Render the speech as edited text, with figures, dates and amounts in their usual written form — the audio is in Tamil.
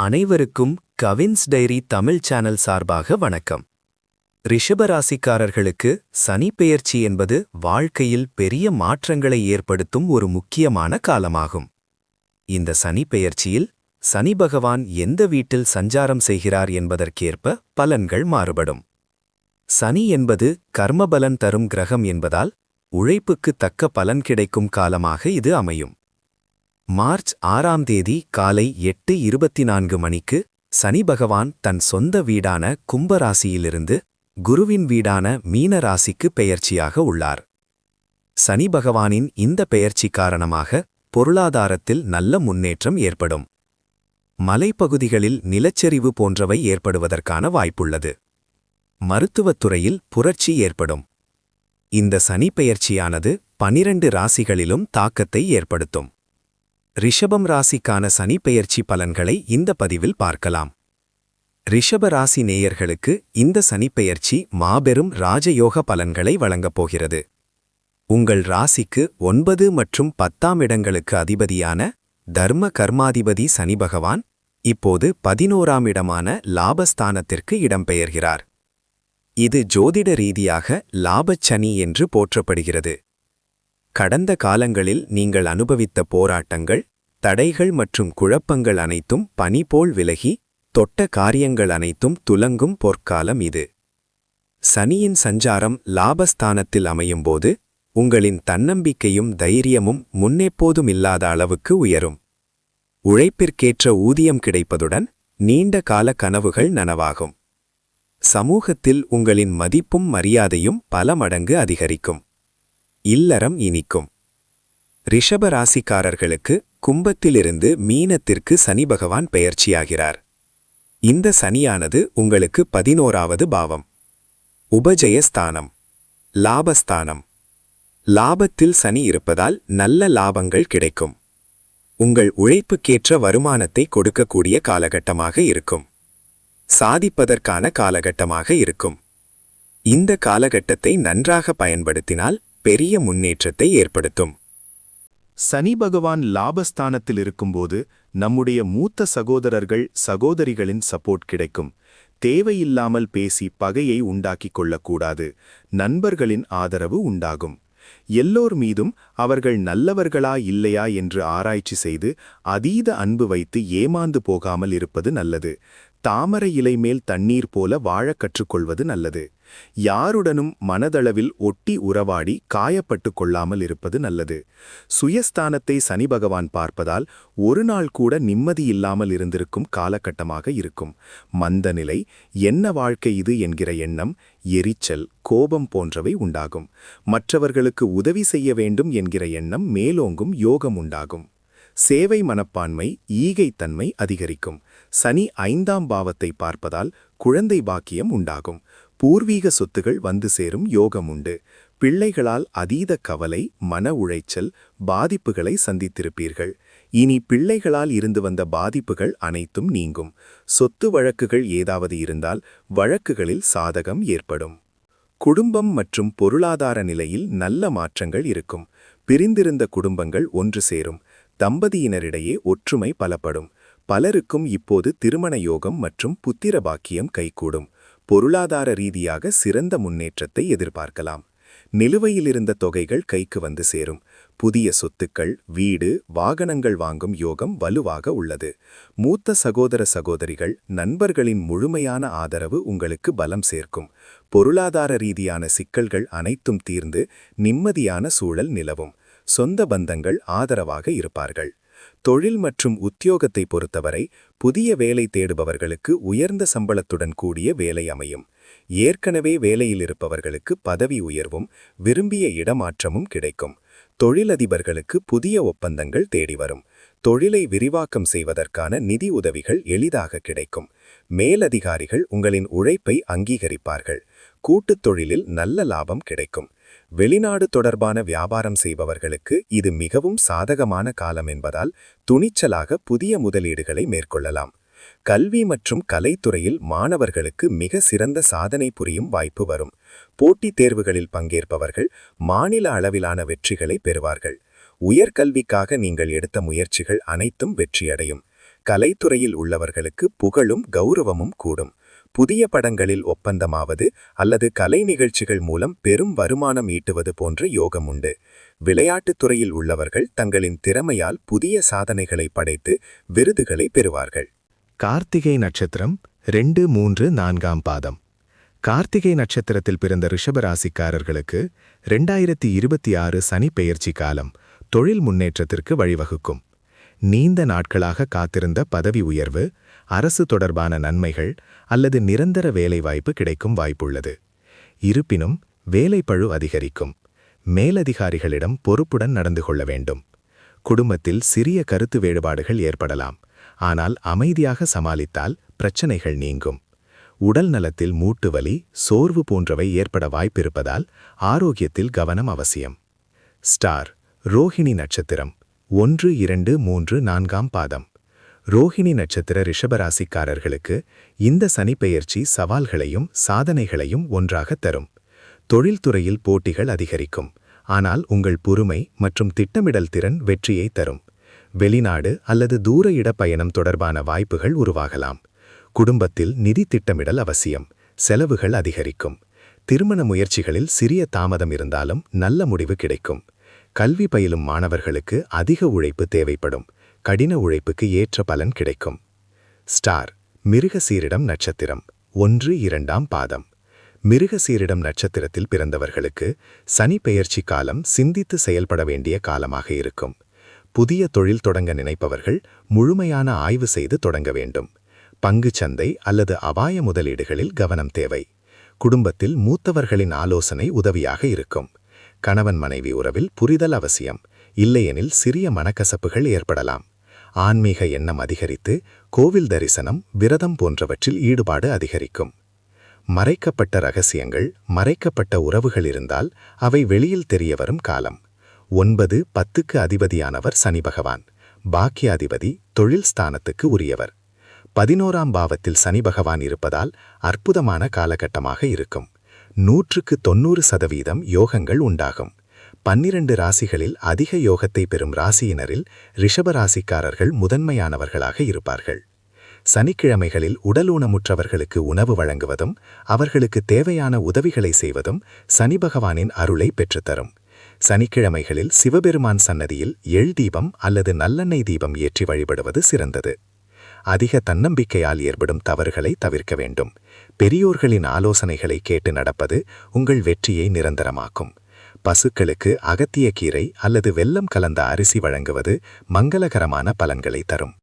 அனைவருக்கும் கவின்ஸ் டைரி தமிழ் சேனல் சார்பாக வணக்கம். ரிஷபராசிக்காரர்களுக்கு சனி பெயர்ச்சி என்பது வாழ்க்கையில் பெரிய மாற்றங்களை ஏற்படுத்தும் ஒரு முக்கியமான காலமாகும். இந்த சனி பெயர்ச்சியில் சனி பகவான் எந்த வீட்டில் சஞ்சாரம் செய்கிறார் என்பதற்கேற்ப பலன்கள் மாறுபடும். சனி என்பது கர்மபலன் தரும் கிரகம் என்பதால் உழைப்புக்கு தக்க பலன் கிடைக்கும் காலமாக இது அமையும். மார்ச் 6ஆம் தேதி காலை 8:24 மணிக்கு சனி பகவான் தன் சொந்த வீடான கும்பராசியிலிருந்து குருவின் வீடான மீன ராசிக்கு பெயர்ச்சியாக உள்ளார். சனி பகவானின் இந்த பெயர்ச்சி காரணமாக பொருளாதாரத்தில் நல்ல முன்னேற்றம் ஏற்படும். மலைப்பகுதிகளில் நிலச்சரிவு போன்றவை ஏற்படுவதற்கான வாய்ப்புள்ளது. மருத்துவத் துறையில் புரட்சி ஏற்படும். இந்த சனி பெயர்ச்சியானது 12 ராசிகளிலும் தாக்கத்தை ஏற்படுத்தும். ரிஷபம் ராசிக்கான சனி பெயர்ச்சி பலன்களை இந்த பதிவில் பார்க்கலாம். ரிஷப ராசி நேயர்களுக்கு இந்த சனி பெயர்ச்சி மாபெரும் ராஜயோக பலன்களை வழங்கப் போகிறது. உங்கள் ராசிக்கு 9 மற்றும் 10ஆம் இடங்களுக்கு அதிபதியான தர்ம கர்மாதிபதி சனி பகவான் இப்போது 11ஆம் இடமான லாபஸ்தானத்திற்கு இடம்பெயர்கிறார். இது ஜோதிட ரீதியாக லாபச்சனி என்று போற்றப்படுகிறது. கடந்த காலங்களில் நீங்கள் அனுபவித்த போராட்டங்கள், தடைகள் மற்றும் குழப்பங்கள் அனைத்தும் பனி போல் விலகி, தொட்ட காரியங்கள் அனைத்தும் துலங்கும் பொற்காலம் இது. சனியின் சஞ்சாரம் லாபஸ்தானத்தில் அமையும்போது உங்களின் தன்னம்பிக்கையும் தைரியமும் முன்னெப்போதும் இல்லாத அளவுக்கு உயரும். உழைப்பிற்கேற்ற ஊதியம் கிடைப்பதுடன் நீண்ட கால கனவுகள் நனவாகும். சமூகத்தில் உங்களின் மதிப்பும் மரியாதையும் பல மடங்கு அதிகரிக்கும். இல்லறம் இனிக்கும். ரிஷப ராசிக்காரர்களுக்கு கும்பத்திலிருந்து மீனத்திற்கு சனி பகவான் பெயர்ச்சியாகிறார். இந்த சனியானது உங்களுக்கு 11ஆவது பாவம், உபஜயஸ்தானம், லாபஸ்தானம். லாபத்தில் சனி இருப்பதால் நல்ல லாபங்கள் கிடைக்கும். உங்கள் உழைப்புக்கேற்ற வருமானத்தை கொடுக்கக்கூடிய காலகட்டமாக இருக்கும். சாதிப்பதற்கான காலகட்டமாக இருக்கும். இந்த காலகட்டத்தை நன்றாக பயன்படுத்தினால் பெரிய முன்னேற்றத்தை ஏற்படுத்தும். சனி பகவான் லாபஸ்தானத்தில் இருக்கும்போது நம்முடைய மூத்த சகோதரர்கள் சகோதரிகளின் சப்போர்ட் கிடைக்கும். தேவையில்லாமல் பேசி பகையை உண்டாக்கிக் கொள்ளக்கூடாது. நண்பர்களின் ஆதரவு உண்டாகும். எல்லோர் மீதும் அவர்கள் நல்லவர்களா இல்லையா என்று ஆராய்ச்சி செய்து அதீத அன்பு வைத்து ஏமாந்து போகாமல் இருப்பது நல்லது. தாமரை இலை மேல் தண்ணீர் போல வாழக் கற்றுக்கொள்வது நல்லது. யாருடனும் மனதளவில் ஒட்டி உறவாடி காயப்பட்டு கொள்ளாமல் இருப்பது நல்லது. சுயஸ்தானத்தை சனி பகவான் பார்ப்பதால் ஒரு நாள் கூட நிம்மதியில்லாமல் இருந்திருக்கும் காலகட்டமாக இருக்கும். மந்தநிலை, என்ன வாழ்க்கை இது என்கிற எண்ணம், எரிச்சல், கோபம் போன்றவை உண்டாகும். மற்றவர்களுக்கு உதவி செய்ய வேண்டும் என்கிற எண்ணம் மேலோங்கும் யோகம் உண்டாகும். சேவை மனப்பான்மை, ஈகைத்தன்மை அதிகரிக்கும். சனி 5ஆம் பாவத்தை பார்ப்பதால் குழந்தை பாக்கியம் உண்டாகும். பூர்வீக சொத்துகள் வந்து சேரும் யோகம் உண்டு. பிள்ளைகளால் அதீத கவலை, மன உளைச்சல், பாதிப்புகளை சந்தித்திருப்பீர்கள். இனி பிள்ளைகளால் இருந்து வந்த பாதிப்புகள் அனைத்தும் நீங்கும். சொத்து வழக்குகள் ஏதாவது இருந்தால் வழக்குகளில் சாதகம் ஏற்படும். குடும்பம் மற்றும் பொருளாதார நிலையில் நல்ல மாற்றங்கள் இருக்கும். பிரிந்திருந்த குடும்பங்கள் ஒன்று சேரும். தம்பதியினரிடையே ஒற்றுமை பலப்படும். பலருக்கும் இப்போது திருமண யோகம் மற்றும் புத்திர பாக்கியம் கைகூடும். பொருளாதார ரீதியாக சிறந்த முன்னேற்றத்தை எதிர்பார்க்கலாம். நிலுவையிலிருந்த தொகைகள் கைக்கு வந்து சேரும். புதிய சொத்துக்கள், வீடு, வாகனங்கள் வாங்கும் யோகம் வலுவாக உள்ளது. மூத்த சகோதர சகோதரிகள், நண்பர்களின் முழுமையான ஆதரவு உங்களுக்கு பலம் சேர்க்கும். பொருளாதார ரீதியான சிக்கல்கள் அனைத்தும் தீர்ந்து நிம்மதியான சூழல் நிலவும். சொந்த பந்தங்கள் ஆதரவாக இருப்பார்கள். தொழில் மற்றும் உத்தியோகத்தை பொறுத்தவரை புதிய வேலை தேடுபவர்களுக்கு உயர்ந்த சம்பளத்துடன் கூடிய வேலை அமையும். ஏற்கனவே வேலையில் இருப்பவர்களுக்கு பதவி உயர்வும் விரும்பிய இடமாற்றமும் கிடைக்கும். தொழிலதிபர்களுக்கு புதிய ஒப்பந்தங்கள் தேடி வரும். தொழிலை விரிவாக்கம் செய்வதற்கான நிதி உதவிகள் எளிதாக கிடைக்கும். மேலதிகாரிகள் உங்களின் உழைப்பை அங்கீகரிப்பார்கள். கூட்டுத் தொழிலில் நல்ல லாபம் கிடைக்கும். வெளிநாடு தொடர்பான வியாபாரம் செய்பவர்களுக்கு இது மிகவும் சாதகமான காலம் என்பதால் துணிச்சலாக புதிய முதலீடுகளை மேற்கொள்ளலாம். கல்வி மற்றும் கலைத்துறையில் மாணவர்களுக்கு மிக சிறந்த சாதனை புரியும் வாய்ப்பு வரும். போட்டித் தேர்வுகளில் பங்கேற்பவர்கள் மாநில அளவிலான வெற்றிகளை பெறுவார்கள். உயர்கல்விக்காக நீங்கள் எடுத்த முயற்சிகள் அனைத்தும் வெற்றியடையும். கலைத்துறையில் உள்ளவர்களுக்கு புகழும் கௌரவமும் கூடும். புதிய படங்களில் ஒப்பந்தமாவது அல்லது கலை நிகழ்ச்சிகள் மூலம் பெரும் வருமானம் ஈட்டுவது போன்ற யோகம் உண்டு. விளையாட்டுத் துறையில் உள்ளவர்கள் தங்களின் திறமையால் புதிய சாதனைகளை படைத்து விருதுகளை பெறுவார்கள். கார்த்திகை நட்சத்திரம் 2, 3, 4ஆம் பாதம். கார்த்திகை நட்சத்திரத்தில் பிறந்த ரிஷபராசிக்காரர்களுக்கு 2026 சனி பெயர்ச்சி காலம் தொழில் முன்னேற்றத்திற்கு வழிவகுக்கும். நீண்ட நாட்களாக காத்திருந்த பதவி உயர்வு, அரசு தொடர்பான நன்மைகள் அல்லது நிரந்தர வேலைவாய்ப்பு கிடைக்கும் வாய்ப்புள்ளது. இருப்பினும் வேலைப்பழு அதிகரிக்கும். மேலதிகாரிகளிடம் பொறுப்புடன் நடந்து கொள்ள வேண்டும். குடும்பத்தில் சிறிய கருத்து வேறுபாடுகள் ஏற்படலாம். ஆனால் அமைதியாக சமாளித்தால் பிரச்சனைகள் நீங்கும். உடல் நலத்தில் மூட்டுவலி, சோர்வு போன்றவை ஏற்பட வாய்ப்பிருப்பதால் ஆரோக்கியத்தில் கவனம் அவசியம். ஸ்டார் ரோஹிணி நட்சத்திரம் 1, 2, 3, 4ஆம் பாதம். ரோஹிணி நட்சத்திர ரிஷபராசிக்காரர்களுக்கு இந்த சனிப்பெயர்ச்சி சவால்களையும் சாதனைகளையும் ஒன்றாக தரும். தொழில்துறையில் போட்டிகள் அதிகரிக்கும். ஆனால் உங்கள் பொறுமை மற்றும் திட்டமிடல் திறன் வெற்றியை தரும். வெளிநாடு அல்லது தூர இடப்பயணம் தொடர்பான வாய்ப்புகள் உருவாகலாம். குடும்பத்தில் நிதி திட்டமிடல் அவசியம். செலவுகள் அதிகரிக்கும். திருமண முயற்சிகளில் சிறிய தாமதம் இருந்தாலும் நல்ல முடிவு கிடைக்கும். கல்வி பயிலும் மாணவர்களுக்கு அதிக உழைப்பு தேவைப்படும். கடின உழைப்புக்கு ஏற்ற பலன் கிடைக்கும். ஸ்டார் மிருகசீரிடம் நட்சத்திரம் 1, 2ஆம் பாதம். மிருகசீரிடம் நட்சத்திரத்தில் பிறந்தவர்களுக்கு சனி பெயர்ச்சி காலம் சிந்தித்து செயல்பட வேண்டிய காலமாக இருக்கும். புதிய தொழில் தொடங்க நினைப்பவர்கள் முழுமையான ஆய்வு செய்து தொடங்க வேண்டும். பங்குச்சந்தை அல்லது அபாய முதலீடுகளில் கவனம் தேவை. குடும்பத்தில் மூத்தவர்களின் ஆலோசனை உதவியாக இருக்கும். கணவன் மனைவி உறவில் புரிதல் அவசியம். இல்லையெனில் சிறிய மனக்கசப்புகள் ஏற்படலாம். ஆன்மீக எண்ணம் அதிகரித்து கோவில் தரிசனம், விரதம் போன்றவற்றில் ஈடுபாடு அதிகரிக்கும். மறைக்கப்பட்ட ரகசியங்கள், மறைக்கப்பட்ட உறவுகள் இருந்தால் அவை வெளியில் தெரியவரும் காலம். 9, 10க்கு அதிபதியானவர் சனி பகவான். பாக்கியாதிபதி தொழில் ஸ்தானத்துக்கு உரியவர். 11ஆம் பாவத்தில் சனி பகவான் இருப்பதால் அற்புதமான காலகட்டமாக இருக்கும். 100க்கு 90% யோகங்கள் உண்டாகும். 12 ராசிகளில் அதிக யோகத்தை பெறும் ராசியினரில் ரிஷபராசிக்காரர்கள் முதன்மையானவர்களாக இருப்பார்கள். சனிக்கிழமைகளில் உடல் ஊனமுற்றவர்களுக்கு உணவு வழங்குவதும் அவர்களுக்கு தேவையான உதவிகளை செய்வதும் சனி பகவானின் அருளை பெற்றுத்தரும். சனிக்கிழமைகளில் சிவபெருமான் சன்னதியில் எள் தீபம் அல்லது நல்லெண்ணெய் தீபம் ஏற்றி வழிபடுவது சிறந்தது. அதிக தன்னம்பிக்கையால் ஏற்படும் தவறுகளை தவிர்க்க வேண்டும். பெரியோர்களின் ஆலோசனைகளை கேட்டு நடப்பது உங்கள் வெற்றியை நிரந்தரமாக்கும். பசுக்களுக்கு அகத்திய கீரை அல்லது வெல்லம் கலந்த அரிசி வழங்குவது மங்களகரமான பலன்களை தரும்.